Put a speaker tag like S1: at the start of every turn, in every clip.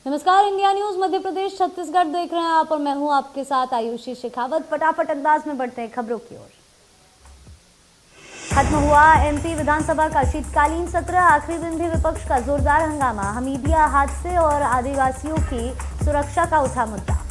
S1: नमस्कार, India news Madhya Pradesh Chhattisgarh देख रहे हैं आप और मैं हूं आपके साथ आयुषी शेखावत। फटाफट अंदाज में बढ़ते हैं खबरों की ओर। खत्म हुआ एमपी विधानसभा का शीतकालीन सत्र। आखिरी दिन भी विपक्ष का जोरदार हंगामा। हमीदिया हादसे और आदिवासियों की सुरक्षा का उठा मुद्दा।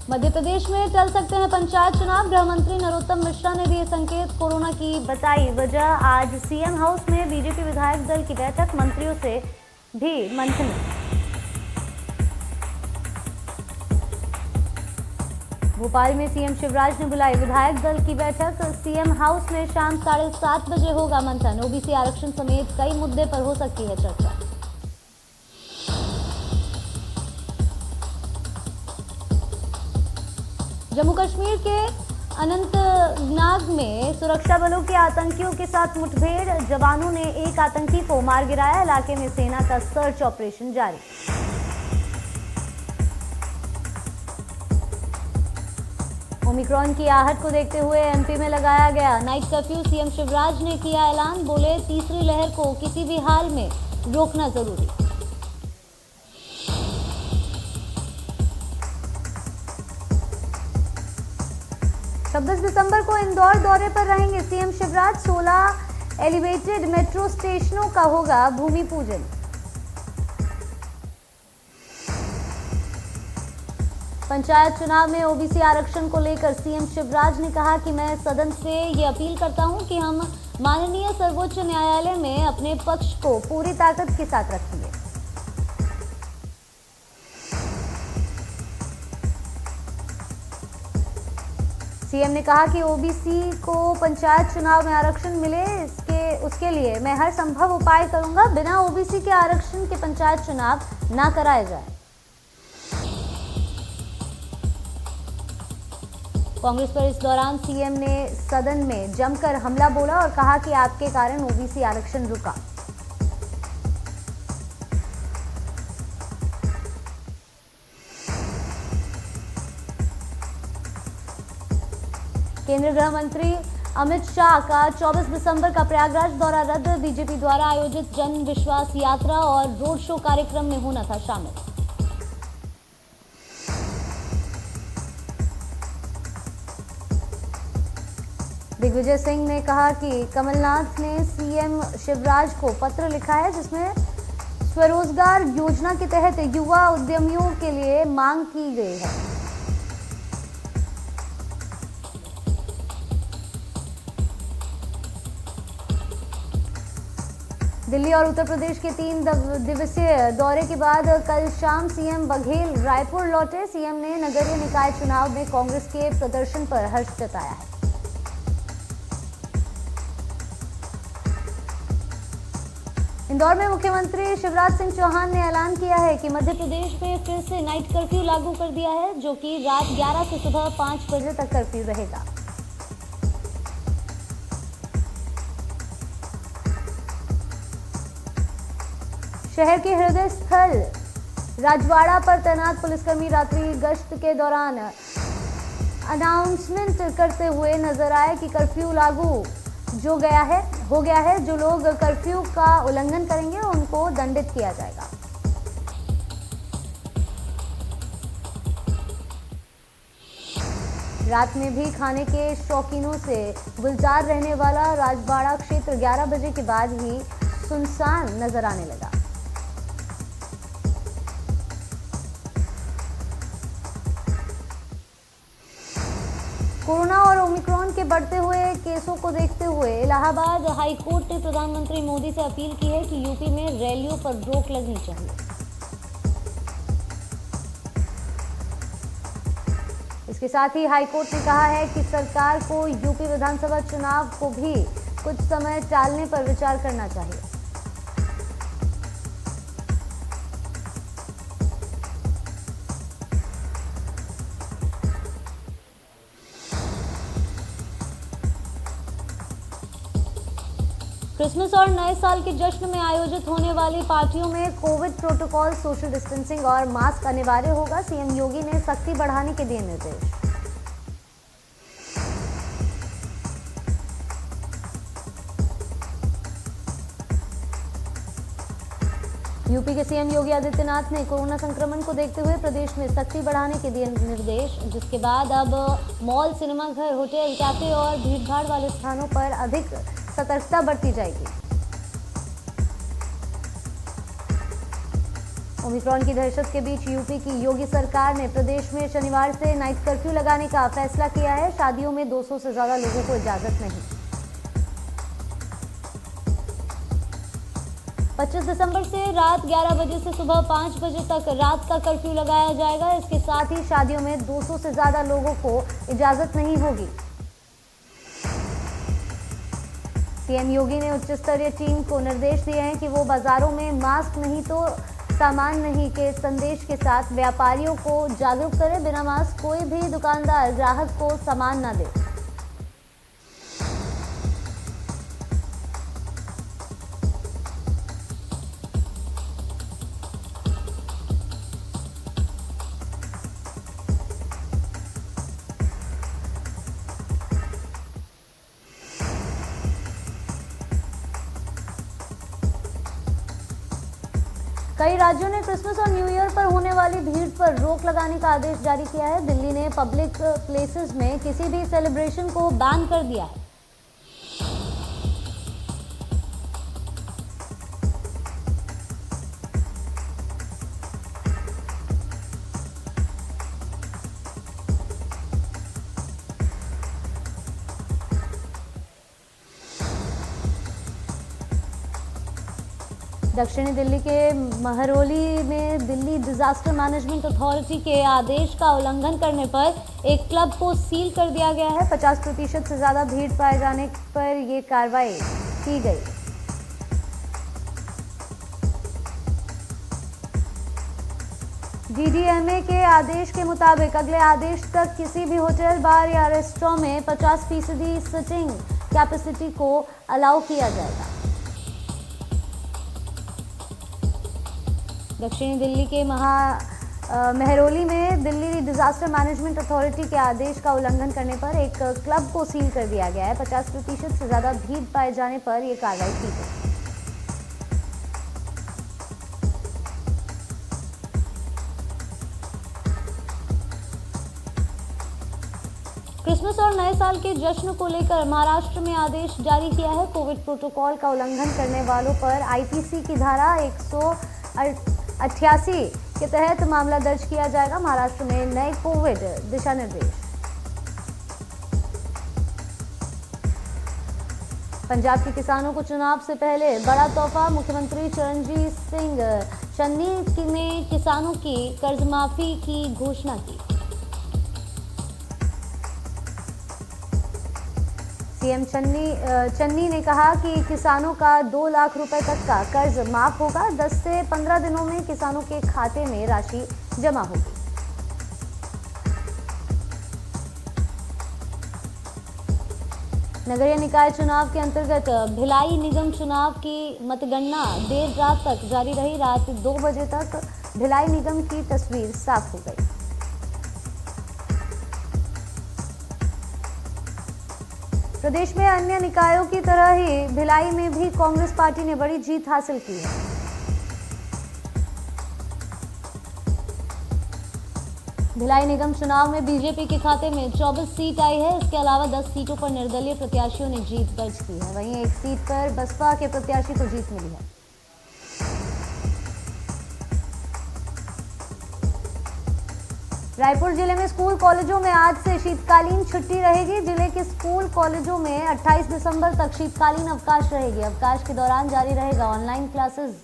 S1: मध्य प्रदेश में टल सकते हैं पंचायत चुनाव। गृह मंत्री नरोत्तम मिश्रा ने दिए संकेत। कोरोना की बताई वजह। आज सीएम हाउस में बीजेपी विधायक दल की बैठक, मंत्रियों से भी मंथन। भोपाल में सीएम शिवराज ने बुलाई विधायक दल की बैठक। सीएम हाउस में शाम 7:30 बजे होगा मंथन। ओबीसी आरक्षण समेत कई मुद्दे पर हो सकती है चर्चा। जम्मू कश्मीर के अनंतनाग में सुरक्षा बलों के आतंकियों के साथ मुठभेड़। जवानों ने एक आतंकी को मार गिराया। इलाके में सेना का सर्च ऑपरेशन जारी। ओमिक्रॉन की आहट को देखते हुए एमपी में लगाया गया नाइट कर्फ्यू। सीएम शिवराज ने किया ऐलान। बोले, तीसरी लहर को किसी भी हाल में रोकना जरूरी। 26 दिसंबर को इंदौर दौरे पर रहेंगे सीएम शिवराज। 16 एलिवेटेड मेट्रो स्टेशनों का होगा भूमि पूजन। पंचायत चुनाव में ओबीसी आरक्षण को लेकर सीएम शिवराज ने कहा कि मैं सदन से ये अपील करता हूं कि हम माननीय सर्वोच्च न्यायालय में अपने पक्ष को पूरी ताकत के साथ रखेंगे। सीएम ने कहा कि ओबीसी को पंचायत चुनाव में आरक्षण मिले, उसके लिए मैं हर संभव उपाय करूंगा। बिना ओबीसी के आरक्षण के पंचायत चुनाव ना कराए जाए। कांग्रेस पर इस दौरान सीएम ने सदन में जमकर हमला बोला और कहा कि आपके कारण ओबीसी आरक्षण रुका। केंद्रीय गृह मंत्री अमित शाह का 24 दिसंबर का प्रयागराज दौरा रद्द। बीजेपी द्वारा आयोजित जन विश्वास यात्रा और रोड शो कार्यक्रम में होना था शामिल। दिग्विजय सिंह ने कहा कि कमलनाथ ने सीएम शिवराज को पत्र लिखा है जिसमें स्वरोजगार योजना के तहत युवा उद्यमियों के लिए मांग की गई है। दिल्ली और उत्तर प्रदेश के 3 दिवसीय दौरे के बाद कल शाम सीएम बघेल रायपुर लौटे। सीएम ने नगरीय निकाय चुनाव में कांग्रेस के प्रदर्शन पर हर्ष जताया है। इंदौर में मुख्यमंत्री शिवराज सिंह चौहान ने ऐलान किया है कि मध्य प्रदेश में फिर से नाइट कर्फ्यू लागू कर दिया है, जो कि रात 11 से सुबह 5 बजे तक कर्फ्यू रहेगा। शहर के हृदय स्थल राजवाड़ा पर तैनात पुलिसकर्मी रात्रि गश्त के दौरान अनाउंसमेंट करते हुए नजर आए कि कर्फ्यू लागू हो गया है। जो लोग कर्फ्यू का उल्लंघन करेंगे उनको दंडित किया जाएगा। रात में भी खाने के शौकीनों से गुलजार रहने वाला राजवाड़ा क्षेत्र 11 बजे के बाद ही सुनसान नजर आने लगा। कोरोना और ओमिक्रॉन के बढ़ते हुए केसों को देखते हुए इलाहाबाद हाई कोर्ट ने प्रधानमंत्री मोदी से अपील की है कि यूपी में रैलियों पर रोक लगनी चाहिए। इसके साथ ही हाई कोर्ट ने कहा है कि सरकार को यूपी विधानसभा चुनाव को भी कुछ समय टालने पर विचार करना चाहिए। क्रिसमस और नए साल के जश्न में आयोजित होने वाली पार्टियों में कोविड प्रोटोकॉल, सोशल डिस्टेंसिंग और मास्क अनिवार्य होगा। सीएम योगी ने सख्ती बढ़ाने के दिए निर्देश। यूपी के सीएम योगी आदित्यनाथ ने कोरोना संक्रमण को देखते हुए प्रदेश में सख्ती बढ़ाने के दिए निर्देश, जिसके बाद अब मॉल, सिनेमाघर, होटल, कैफे और भीड़भाड़ वाले स्थानों पर अधिक सतर्कता बरती जाएगी। ओमिक्रॉन की दहशत के बीच यूपी की योगी सरकार ने प्रदेश में शनिवार से नाइट कर्फ्यू लगाने का फैसला किया है। शादियों में 200 से ज्यादा लोगों को इजाजत नहीं। 25 दिसंबर से रात 11 बजे से सुबह 5 बजे तक रात का कर्फ्यू लगाया जाएगा। इसके साथ ही शादियों में 200 से ज्यादा लोगों को इजाजत नहीं होगी। सीएम योगी ने उच्च स्तरीय टीम को निर्देश दिए हैं कि वो बाजारों में मास्क नहीं तो सामान नहीं के संदेश के साथ व्यापारियों को जागरूक करें। बिना मास्क कोई भी दुकानदार ग्राहक को सामान न दे। कई राज्यों ने क्रिसमस और न्यू ईयर पर होने वाली भीड़ पर रोक लगाने का आदेश जारी किया है। दिल्ली ने पब्लिक प्लेसेस में किसी भी सेलिब्रेशन को बैन कर दिया है। दक्षिणी दिल्ली के महरौली में दिल्ली डिजास्टर मैनेजमेंट अथॉरिटी के आदेश का उल्लंघन करने पर एक क्लब को सील कर दिया गया है। 50% से ज्यादा भीड़ पाए जाने पर यह कार्रवाई की गई। डीडीएमए के आदेश के मुताबिक अगले आदेश तक किसी भी होटल, बार या रेस्टोरेंट में 50% सिटिंग कैपेसिटी को अलाउ किया जाएगा। दक्षिणी दिल्ली के महरौली में दिल्ली डिजास्टर मैनेजमेंट अथॉरिटी के आदेश का उल्लंघन करने पर एक क्लब को सील कर दिया गया है। 50% से ज्यादा भीड़ पाए जाने पर यह कार्रवाई की गई। क्रिसमस और नए साल के जश्न को लेकर महाराष्ट्र में आदेश जारी किया है। कोविड प्रोटोकॉल का उल्लंघन करने वालों पर आईपीसी की धारा 188 के तहत मामला दर्ज किया जाएगा। महाराष्ट्र में नए कोविड दिशा निर्देश। पंजाब के किसानों को चुनाव से पहले बड़ा तोहफा। मुख्यमंत्री चरणजीत सिंह चन्नी ने किसानों की कर्जमाफी की घोषणा की। सीएम चन्नी ने कहा कि किसानों का 2 लाख रुपए तक का कर्ज माफ होगा। 10 से 15 दिनों में किसानों के खाते में राशि जमा होगी। नगरीय निकाय चुनाव के अंतर्गत भिलाई निगम चुनाव की मतगणना देर रात तक जारी रही। रात 2 बजे तक भिलाई निगम की तस्वीर साफ हो गई। प्रदेश में अन्य निकायों की तरह ही भिलाई में भी कांग्रेस पार्टी ने बड़ी जीत हासिल की है। भिलाई निगम चुनाव में बीजेपी के खाते में 24 सीट आई है। इसके अलावा 10 सीटों पर निर्दलीय प्रत्याशियों ने जीत दर्ज की है। वहीं एक सीट पर बसपा के प्रत्याशी को जीत मिली है। रायपुर जिले में स्कूल कॉलेजों में आज से शीतकालीन छुट्टी रहेगी। जिले के स्कूल कॉलेजों में 28 दिसंबर तक शीतकालीन अवकाश रहेगी। अवकाश के दौरान जारी रहेगा ऑनलाइन क्लासेस।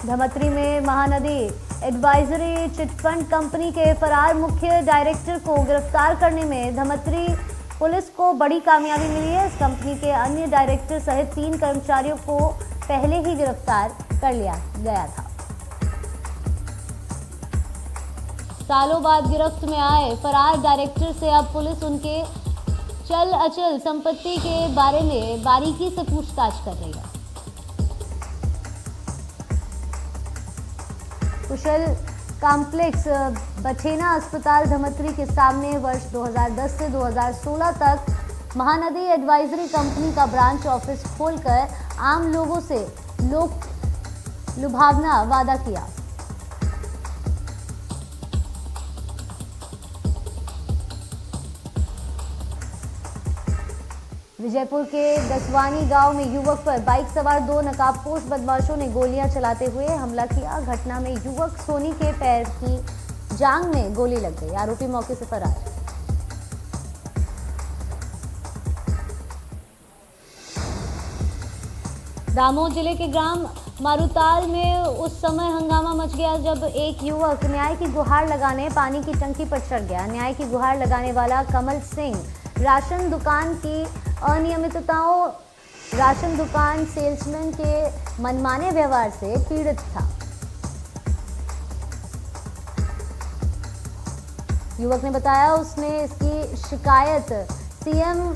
S1: धमतरी में महानदी एडवाइजरी चिटफंड कंपनी के फरार मुख्य डायरेक्टर को गिरफ्तार करने में धमतरी पुलिस को बड़ी कामयाबी मिली है। इस कंपनी के अन्य डायरेक्टर सहित 3 कर्मचारियों को पहले ही गिरफ्तार कर लिया गया था। सालों बाद गिरफ्त में आए फरार डायरेक्टर से अब पुलिस उनके चल अचल संपत्ति के बारे में बारीकी से पूछताछ कर रही है। कुशल कॉम्प्लेक्स बछेना अस्पताल धमतरी के सामने वर्ष 2010 से 2016 तक महानदी एडवाइजरी कंपनी का ब्रांच ऑफिस खोलकर आम लोगों से लुभावना वादा किया। विजयपुर के दसवानी गांव में युवक पर बाइक सवार 2 नकाबपोश बदमाशों ने गोलियां चलाते हुए हमला किया। घटना में युवक सोनी के पैर की जांघ में गोली लग गई। आरोपी मौके से फरार। दामोह जिले के ग्राम मारूताल में उस समय हंगामा मच गया जब एक युवक न्याय की गुहार लगाने पानी की टंकी पर चढ़ गया। न्याय की गुहार लगाने वाला कमल सिंह राशन दुकान की अनियमितताओं, राशन दुकान सेल्समैन के मनमाने व्यवहार से पीड़ित था। युवक ने बताया उसने इसकी शिकायत सीएम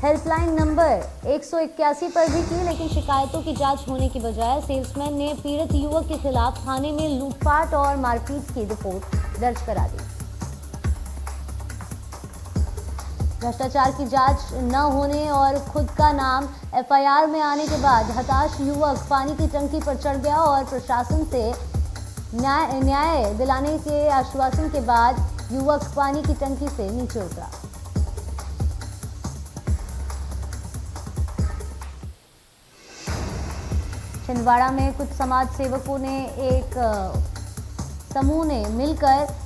S1: हेल्पलाइन नंबर 181 पर भी की, लेकिन शिकायतों की जांच होने की बजाय सेल्समैन ने पीड़ित युवक के खिलाफ थाने में लूटपाट और मारपीट की रिपोर्ट दर्ज करा दी। भ्रष्टाचार की जांच न होने और खुद का नाम एफआईआर में आने के बाद हताश युवक पानी की टंकी पर चढ़ गया और प्रशासन से न्याय दिलाने के आश्वासन के बाद युवक पानी की टंकी से नीचे उतरा। छिंदवाड़ा में कुछ समाज सेवकों ने एक समूह ने मिलकर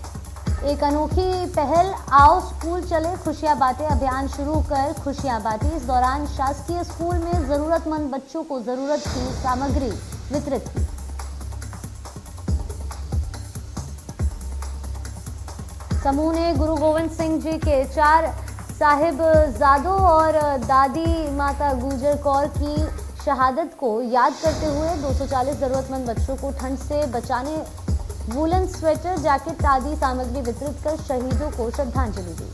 S1: एक अनोखी पहल आओ स्कूल चले खुशियां बांटे अभियान शुरू कर खुशियां बांटी। इस दौरान शासकीय स्कूल में जरूरतमंद बच्चों को जरूरत की सामग्री वितरित की। समूह ने गुरु गोविंद सिंह जी के 4 साहिबजादों और दादी माता गुजर कौर की शहादत को याद करते हुए 240 जरूरतमंद बच्चों को ठंड से बचाने वूलन स्वेटर, जैकेट आदि सामग्री वितरित कर शहीदों को श्रद्धांजलि दी।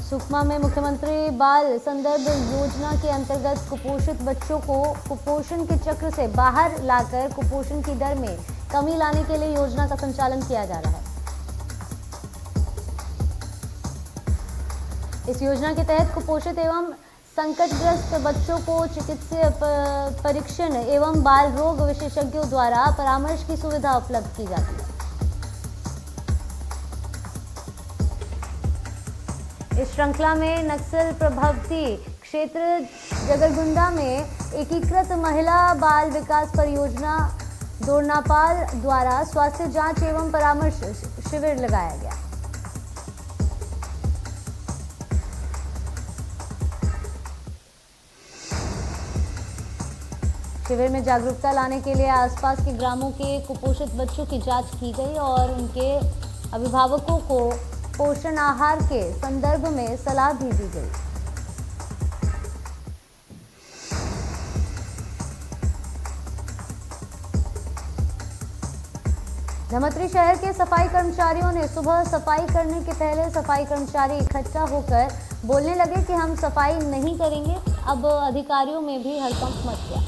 S1: सुकमा में मुख्यमंत्री बाल संदर्भ योजना के अंतर्गत कुपोषित बच्चों को कुपोषण के चक्र से बाहर लाकर कुपोषण की दर में कमी लाने के लिए योजना का संचालन किया जा रहा है। इस योजना के तहत कुपोषित एवं संकटग्रस्त बच्चों को चिकित्सीय परीक्षण एवं बाल रोग विशेषज्ञों द्वारा परामर्श की सुविधा उपलब्ध की जाती है। इस श्रृंखला में नक्सल प्रभावित क्षेत्र जगरगुंडा में एकीकृत महिला बाल विकास परियोजना दोरनापाल द्वारा स्वास्थ्य जांच एवं परामर्श शिविर लगाया गया। शिविर में जागरूकता लाने के लिए आसपास के ग्रामों के कुपोषित बच्चों की जांच की गई और उनके अभिभावकों को पोषण आहार के संदर्भ में सलाह भी दी गई। धमतरी शहर के सफाई कर्मचारियों ने सुबह सफाई करने के पहले सफाई कर्मचारी इकट्ठा होकर बोलने लगे कि हम सफाई नहीं करेंगे। अब अधिकारियों में भी हड़कंप मच गया,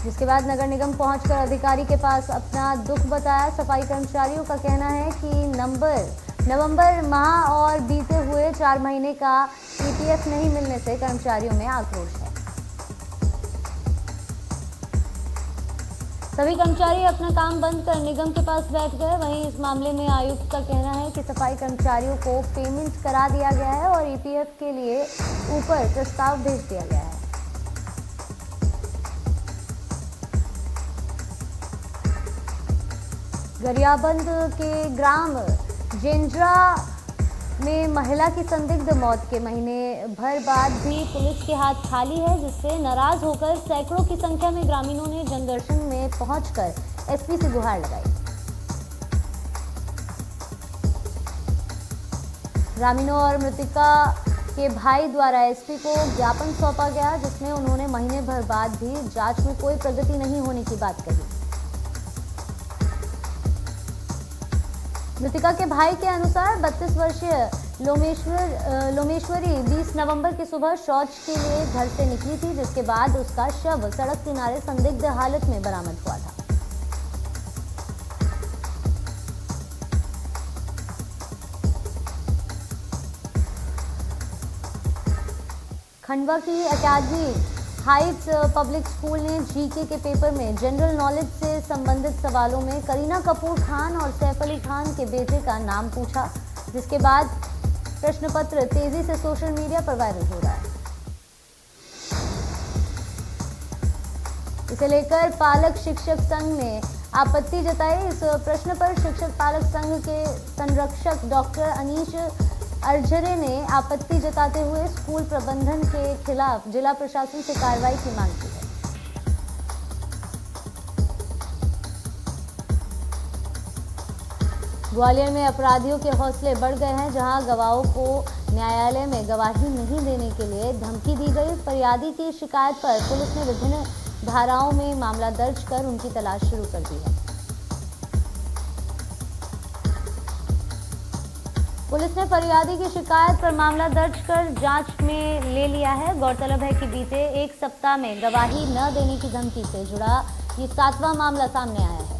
S1: जिसके बाद नगर निगम पहुंचकर अधिकारी के पास अपना दुख बताया। सफाई कर्मचारियों का कहना है कि नवंबर माह और बीते हुए 4 महीने का ईपीएफ नहीं मिलने से कर्मचारियों में आक्रोश है। सभी कर्मचारी अपना काम बंद कर निगम के पास बैठ गए। वहीं इस मामले में आयुक्त का कहना है कि सफाई कर्मचारियों को पेमेंट करा दिया गया है और ईपीएफ के लिए ऊपर प्रस्ताव भेज दिया गया है। गरियाबंद के ग्राम जेंजरा में महिला की संदिग्ध मौत के महीने भर बाद भी पुलिस के हाथ खाली है, जिससे नाराज होकर सैकड़ों की संख्या में ग्रामीणों ने जनदर्शन में पहुंचकर एसपी से गुहार लगाई। ग्रामीणों और मृतका के भाई द्वारा एसपी को ज्ञापन सौंपा गया, जिसमें उन्होंने महीने भर बाद भी जांच में कोई प्रगति नहीं होने की बात कही। मृतिका के भाई के अनुसार 32 वर्षीय लोमेश्वरी 20 नवंबर की सुबह शौच के लिए घर से निकली थी, जिसके बाद उसका शव सड़क किनारे संदिग्ध हालत में बरामद हुआ था। खंडवा की एकेडमी हाइट्स पब्लिक स्कूल ने जीके के पेपर में जनरल नॉलेज से संबंधित सवालों में करीना कपूर खान और सैफ अली खान के बेटे का नाम पूछा, जिसके बाद प्रश्न पत्र तेजी से सोशल मीडिया पर वायरल हो रहा है। इसे लेकर पालक शिक्षक संघ ने आपत्ति जताई। इस प्रश्न पर शिक्षक पालक संघ के संरक्षक डॉक्टर अनीश अर्जरे ने आपत्ति जताते हुए स्कूल प्रबंधन के खिलाफ जिला प्रशासन से कार्रवाई की मांग की है। ग्वालियर में अपराधियों के हौसले बढ़ गए हैं, जहां गवाहों को न्यायालय में गवाही नहीं देने के लिए धमकी दी गई। फरियादी की शिकायत पर पुलिस ने विभिन्न धाराओं में मामला दर्ज कर उनकी तलाश शुरू कर दी है। पुलिस ने फरियादी की शिकायत पर मामला दर्ज कर जांच में ले लिया है। गौरतलब है कि बीते एक सप्ताह में गवाही न देने की धमकी से जुड़ा ये 7वां मामला सामने आया है।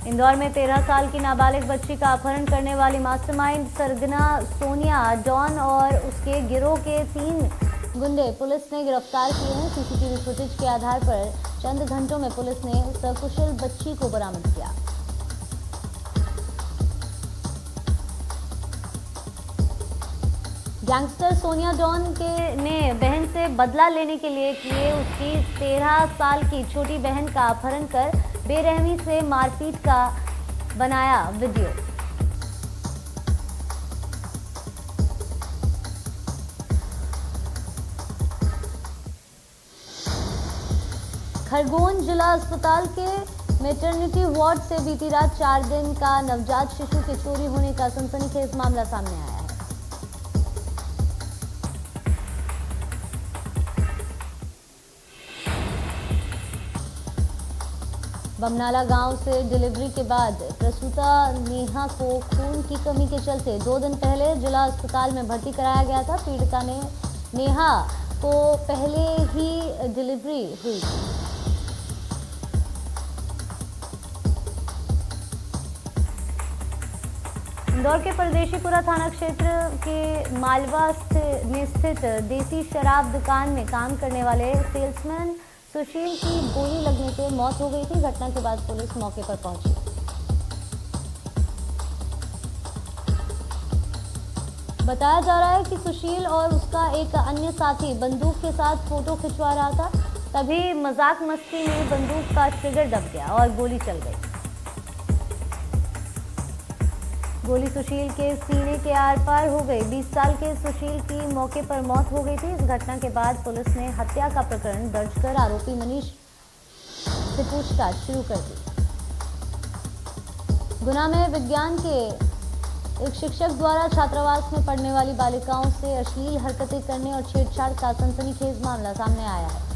S1: इंदौर में 13 साल की नाबालिग बच्ची का अपहरण करने वाली मास्टरमाइंड सरगना सोनिया डॉन और उसके गिरोह के 3 गुंडे पुलिस ने गिरफ्तार किए हैं। सीसीटीवी फुटेज के आधार पर चंद घंटों में पुलिस ने सकुशल बच्ची को बरामद किया। गैंगस्टर सोनिया डॉन ने बहन से बदला लेने के लिए किए उसकी 13 साल की छोटी बहन का अपहरण कर बेरहमी से मारपीट का बनाया वीडियो। खरगोन जिला अस्पताल के मैटरनिटी वार्ड से बीती रात 4 दिन का नवजात शिशु के चोरी होने का सनसनीखेज मामला सामने आया है। बमनाला गांव से डिलीवरी के बाद प्रसूता नेहा को खून की कमी के चलते 2 दिन पहले जिला अस्पताल में भर्ती कराया गया था। पीड़िता ने नेहा को पहले ही डिलीवरी हुई। इंदौर के परदेशीपुरा थाना क्षेत्र के मालवा में स्थित देसी शराब दुकान में काम करने वाले सेल्समैन सुशील की गोली लगने से मौत हो गई थी। घटना के बाद पुलिस मौके पर पहुंची। बताया जा रहा है कि सुशील और उसका एक अन्य साथी बंदूक के साथ फोटो खिंचवा रहा था। तभी मजाक मस्ती में बंदूक का ट्रिगर दब गया और गोली चल गई। गोली सुशील के सीने के आर पार हो गई। 20 साल के सुशील की मौके पर मौत हो गई थी। इस घटना के बाद पुलिस ने हत्या का प्रकरण दर्ज कर आरोपी मनीष से पूछताछ शुरू कर दी। गुना में विज्ञान के एक शिक्षक द्वारा छात्रावास में पढ़ने वाली बालिकाओं से अश्लील हरकतें करने और छेड़छाड़ का सनसनीखेज मामला सामने आया है।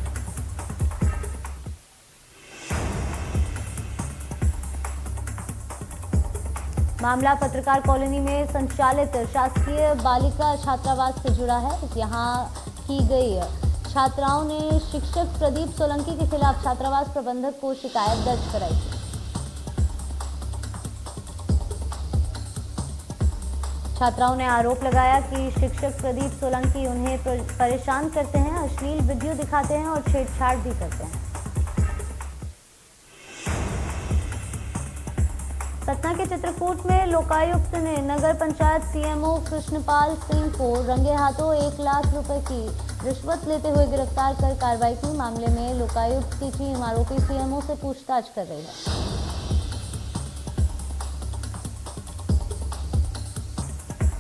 S1: मामला पत्रकार कॉलोनी में संचालित शासकीय बालिका छात्रावास से जुड़ा है। यहां की गई छात्राओं ने शिक्षक प्रदीप सोलंकी के खिलाफ छात्रावास प्रबंधक को शिकायत दर्ज कराई थी। छात्राओं ने आरोप लगाया कि शिक्षक प्रदीप सोलंकी उन्हें परेशान करते हैं, अश्लील वीडियो दिखाते हैं और छेड़छाड़ भी करते हैं। सतना के चित्रकूट में लोकायुक्त ने नगर पंचायत सीएमओ कृष्णपाल सिंह को रंगे हाथों 1 लाख रुपए की रिश्वत लेते हुए गिरफ्तार कर कार्रवाई की। मामले में लोकायुक्त की टीम आरोपी सीएमओ से पूछताछ कर रही है।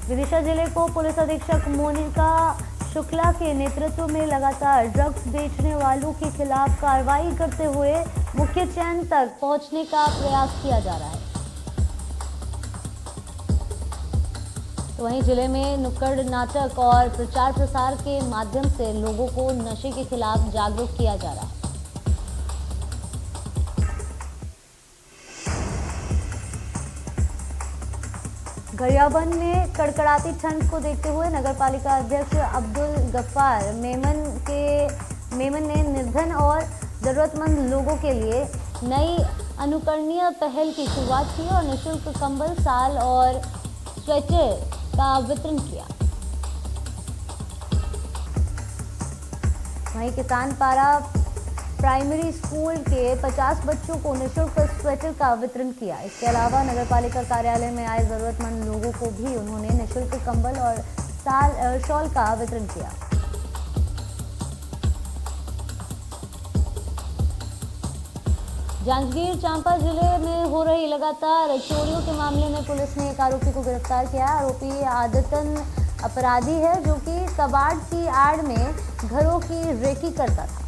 S1: विदिशा जिले को पुलिस अधीक्षक मोनिका शुक्ला के नेतृत्व में लगातार ड्रग्स बेचने वालों के खिलाफ कार्रवाई करते हुए मुख्य चैन तक पहुंचने का प्रयास किया जा रहा है। तो वहीं जिले में नुक्कड़ नाटक और प्रचार प्रसार के माध्यम से लोगों को नशे के खिलाफ जागरूक किया जा रहा है। गरियाबंद में कड़कड़ाती ठंड को देखते हुए नगरपालिका अध्यक्ष अब्दुल गफ्फार मेमन ने निर्धन और जरूरतमंद लोगों के लिए नई अनुकरणीय पहल की शुरुआत की और निःशुल्क कंबल, शाल और स्वेटर का वितरण किया। वहीं किसान पारा प्राइमरी स्कूल के 50 बच्चों को निःशुल्क स्वेटर का वितरण किया। इसके अलावा नगरपालिका कार्यालय में आए जरूरतमंद लोगों को भी उन्होंने निःशुल्क कंबल और शॉल का वितरण किया। जांजगीर चांपा जिले में हो रही लगातार चोरियों के मामले में पुलिस ने एक आरोपी को गिरफ्तार किया। आरोपी आदतन अपराधी है जो कि कबाड़ की आड़ में घरों की रेकी करता था।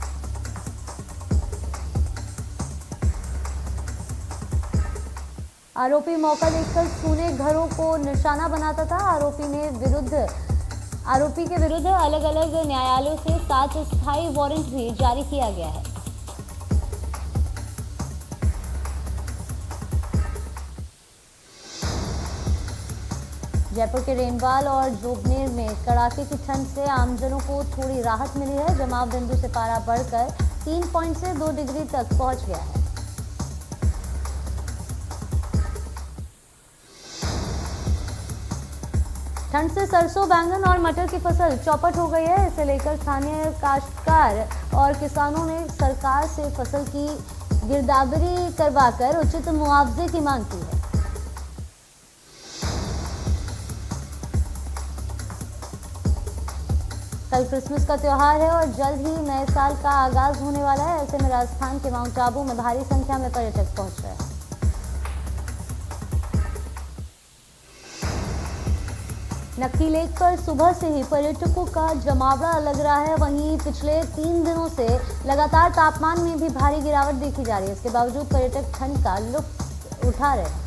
S1: आरोपी मौका देखकर सूने घरों को निशाना बनाता था। आरोपी के विरुद्ध अलग अलग न्यायालयों से 7 स्थायी वारंट भी जारी किया गया है। जयपुर के रेनवाल और जोबनेर में कड़ाके की ठंड से आमजनों को थोड़ी राहत मिली है। जमाव बिंदु से पारा बढ़कर 3 पॉइंट से 2 डिग्री तक पहुंच गया है। ठंड से सरसों, बैंगन और मटर की फसल चौपट हो गई है। इसे लेकर स्थानीय काश्तकार और किसानों ने सरकार से फसल की गिरदावरी करवाकर उचित मुआवजे की मांग की है। कल क्रिसमस का त्योहार है और जल्द ही नए साल का आगाज होने वाला है। ऐसे में राजस्थान के माउंट आबू में भारी संख्या में पर्यटक पहुंच रहे हैं। नक्की लेक पर सुबह से ही पर्यटकों का जमावड़ा लग रहा है। वहीं पिछले 3 दिनों से लगातार तापमान में भी भारी गिरावट देखी जा रही है। इसके बावजूद पर्यटक ठंड का लुत्फ उठा रहे हैं।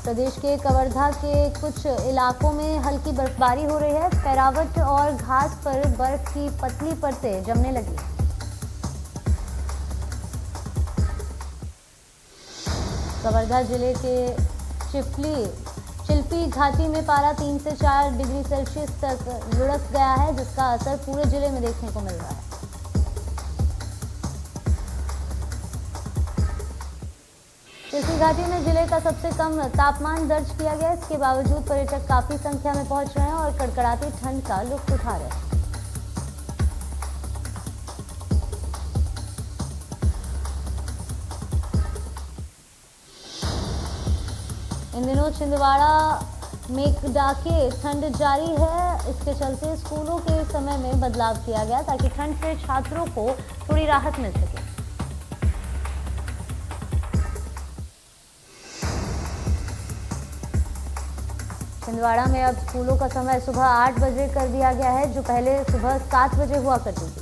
S1: प्रदेश के कवर्धा के कुछ इलाकों में हल्की बर्फबारी हो रही है। पैरावट और घास पर बर्फ की पतली परतें जमने लगी। कवर्धा जिले के चिल्पी घाटी में पारा 3 से 4 डिग्री सेल्सियस तक लुढ़क गया है, जिसका असर पूरे जिले में देखने को मिल रहा है। चिल्पी घाटी में जिले का सबसे कम तापमान दर्ज किया गया। इसके बावजूद पर्यटक काफी संख्या में पहुंच रहे हैं और कड़कड़ाती ठंड का लुत्फ उठा रहे हैं। इन दिनों छिंदवाड़ा में कड़ाके ठंड जारी है। इसके चलते स्कूलों के समय में बदलाव किया गया ताकि ठंड से छात्रों को थोड़ी राहत मिल सके। छिंदवाड़ा में अब स्कूलों का समय सुबह 8 बजे कर दिया गया है, जो पहले सुबह 7 बजे हुआ करती थी।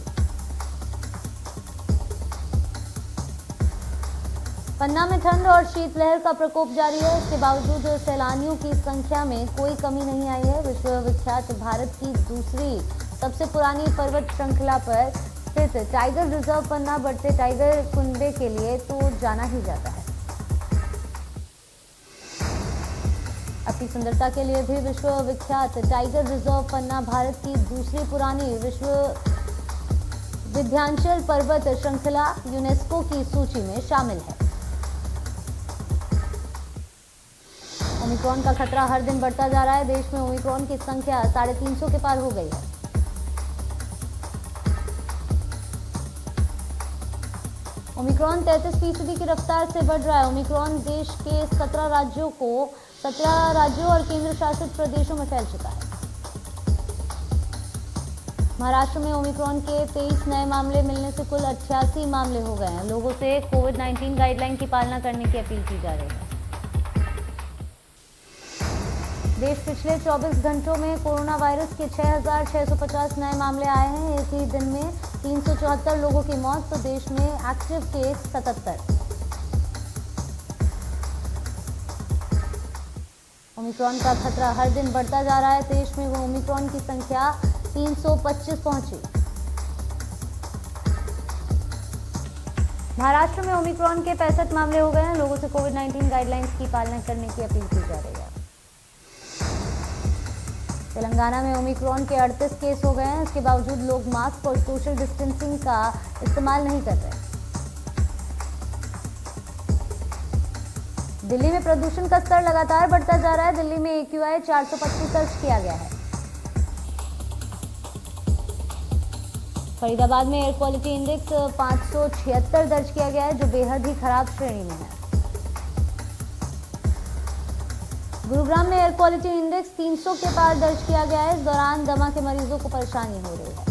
S1: पन्ना में ठंड और शीतलहर का प्रकोप जारी है। इसके बावजूद सैलानियों की संख्या में कोई कमी नहीं आई है। विश्व विख्यात भारत की दूसरी सबसे पुरानी पर्वत श्रृंखला पर स्थित टाइगर रिजर्व पन्ना बढ़ते टाइगर कुनबे के लिए तो जाना ही जाता है। अपनी सुंदरता के लिए भी विश्व विख्यात टाइगर रिजर्व पन्ना भारत की दूसरी पुरानी विश्व विंध्याचल पर्वत श्रृंखला यूनेस्को की सूची में शामिल है। ओमिक्रॉन का खतरा हर दिन बढ़ता जा रहा है। देश में ओमिक्रॉन की संख्या 350 के पार हो गई है। ओमिक्रॉन 33% की रफ्तार से बढ़ रहा है। ओमिक्रॉन देश के 17 राज्यों और केंद्र शासित प्रदेशों में फैल चुका है। महाराष्ट्र में ओमिक्रॉन के 23 नए मामले मिलने से कुल 88 मामले हो गए हैं। लोगों से कोविड-19 गाइडलाइन की पालना करने की अपील की जा रही है। देश पिछले 24 घंटों में कोरोना वायरस के 6,650 नए मामले आए हैं। एक ही दिन में 374 लोगों की मौत, तो देश में एक्टिव केस 77। ओमिक्रॉन का खतरा हर दिन बढ़ता जा रहा है। देश में ओमिक्रॉन की संख्या 325 पहुंची। महाराष्ट्र में ओमिक्रॉन के 65 मामले हो गए हैं। लोगों से कोविड-19 गाइडलाइंस की पालना करने की अपील की जा रही है। तेलंगाना में ओमिक्रॉन के 38 केस हो गए हैं। इसके बावजूद लोग मास्क और सोशल डिस्टेंसिंग का इस्तेमाल नहीं कर रहे। दिल्ली में प्रदूषण का स्तर लगातार बढ़ता जा रहा है। दिल्ली में AQI 425 दर्ज किया गया है। फरीदाबाद में एयर क्वालिटी इंडेक्स 576 दर्ज किया गया है, जो बेहद ही खराब श्रेणी में है। गुरुग्राम में एयर क्वालिटी इंडेक्स 300 के पार दर्ज किया गया है। इस दौरान दमा के मरीजों को परेशानी हो रही है।